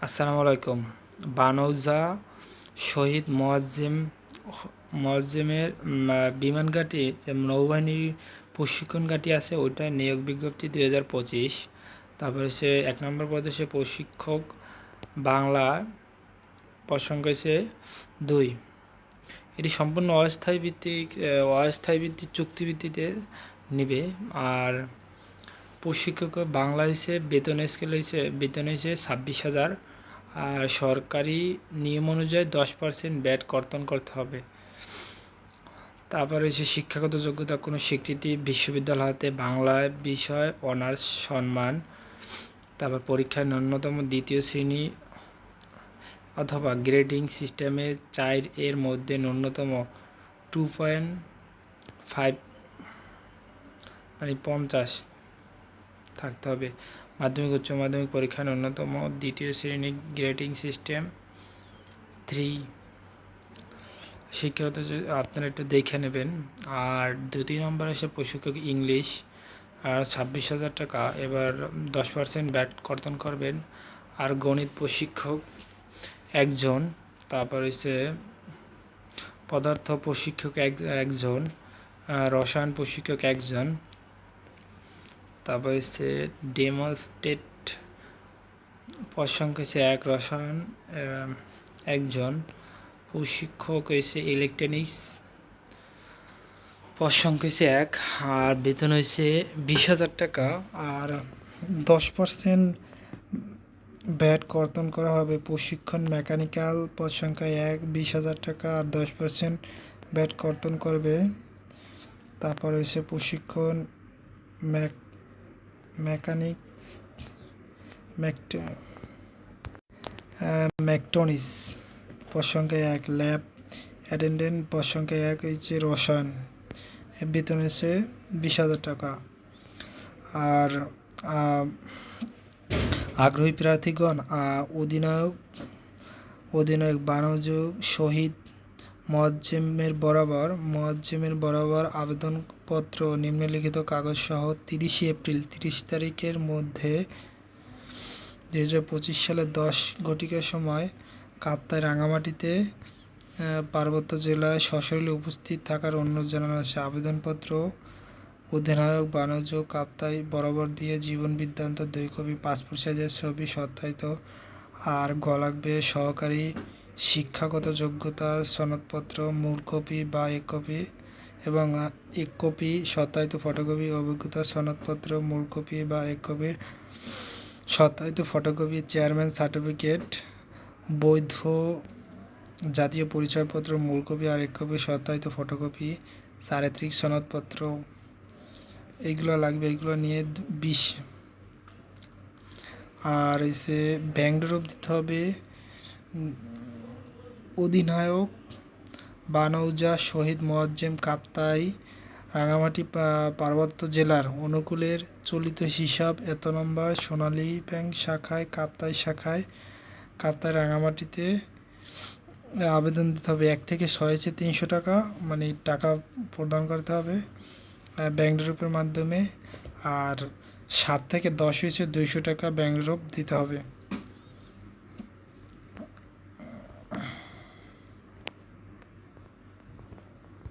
আসসালামু আলাইকুম। বানৌজা শহীদ মোয়াজ্জেমের বিমান ঘাঁটি যে নৌবাহিনীর প্রশিক্ষণ ঘাঁটি আছে ওইটায় নিয়োগ বিজ্ঞপ্তি 2025। তারপরে সে 1 নম্বর পদে সে প্রশিক্ষক বাংলা পদ সংখ্যা হচ্ছে 2। এটি সম্পূর্ণ অস্থায়ী ভিত্তিক চুক্তিভিত্তিতে নিবে। আর প্রশিক্ষক বাংলাদেশে বেতন হয়েছে 26,000। আর সরকারি নিয়ম অনুযায়ী 10% ব্যাট কর্তন করতে হবে। তারপরে হচ্ছে শিক্ষাগত যোগ্যতা, কোনো স্বীকৃতি বিশ্ববিদ্যালয় হতে বাংলা বিষয় অনার্স সম্মান। তারপর পরীক্ষায় ন্যূনতম 2য় শ্রেণী অথবা গ্রেডিং সিস্টেমে 4 এর মধ্যে ন্যূনতম 2.5 মানে 50 থাকতে হবে। মাধ্যমিক উচ্চ মাধ্যমিক পরীক্ষা ন্যূনতম 2য় শ্রেণী গ্রেডিং সিস্টেম 3। শিক্ষাগত আপনারা একটু দেখে নেবেন। আর 2 নম্বর আসে প্রশিক্ষক ইংলিশ, আর 26,000 টাকা। এবার 10% ব্যাট কর্তন করবেন। আর গণিত প্রশিক্ষক 1 জন, তারপর হচ্ছে পদার্থ প্রশিক্ষক 1 জন, রসায়ন প্রশিক্ষক 1 জন, তারপর হচ্ছে ডেমোস্টেট পদ সংখ্যা হচ্ছে 1, রসায়ন 1 জন, প্রশিক্ষক হয়েছে ইলেকট্রনিক্স পদ সংখ্যা হচ্ছে 1। আর বেতন হয়েছে 20,000 টাকা। আর 10% ব্যাট কর্তন করা হবে। প্রশিক্ষণ মেকানিক্যাল পদ সংখ্যা 1, 20,000 টাকা। আর 10% ব্যাট কর্তন করবে। তারপর হয়েছে প্রশিক্ষণ মেকট্রনিক্স পদ সংখ্যা 1, ল্যাব অ্যাটেন্ডেন্ট পদ সংখ্যা 1 হচ্ছে রসায়ন, বেতন হচ্ছে 20,000 টাকা। আর আগ্রহী প্রার্থীগণ অধিনায়ক বানৌজা শহীদ মোয়াজ্জেমের বরাবর আবেদনপত্র নিম্নলিখিত কাগজসহ 30 এপ্রিল 30 তারিখের মধ্যে 2025 সালের 10 ঘটিকার সময় কাপ্তাই রাঙামাটিতে পার্বত্য জেলায় সশরীরে উপস্থিত থাকার অনুরোধ জানানো হয়েছে। আবেদনপত্র অধিনায়ক বানৌজা কাপ্তাই বরাবর দিয়ে জীবন বৃত্তান্ত 2 কপি, পাসপোর্ট সাইজের ছবি সত্যায়িত। আর লাগবে সহকারী শিক্ষাগত যোগ্যতার সনদপত্র মূল কপি বা 1 কপি এবং 1 কপি সত্যায়িত ফটোকপি, অভিজ্ঞতার সনদপত্র মূল কপি বা 1 কপির সত্যায়িত ফটোকপি, চেয়ারম্যান সার্টিফিকেট, বৈধ জাতীয় পরিচয়পত্র মূল কপি আর 1 কপি সত্যায়িত ফটোকপি, চারিত্রিক সনদপত্র, এইগুলো লাগবে। এইগুলো নিয়ে 20। আর হচ্ছে ব্যাংক ড্রপ দিতে হবে। অধিনায়ক বানৌজা শহীদ মোয়াজ্জেম কাপ্তাই রাঙামাটি পার্বত্য জেলার অনুকূলের চলিত হিসাব এত নম্বর সোনালী ব্যাংক শাখায় কাপ্তাই কাপ্তাই রাঙামাটিতে আবেদন দিতে হবে। 1 থেকে 6 হচ্ছে 300 টাকা, মানে টাকা প্রদান করতে হবে ব্যাংক ড্রপের মাধ্যমে। আর 7 থেকে 10 হয়েছে 200 টাকা ব্যাংক ড্রপ দিতে হবে।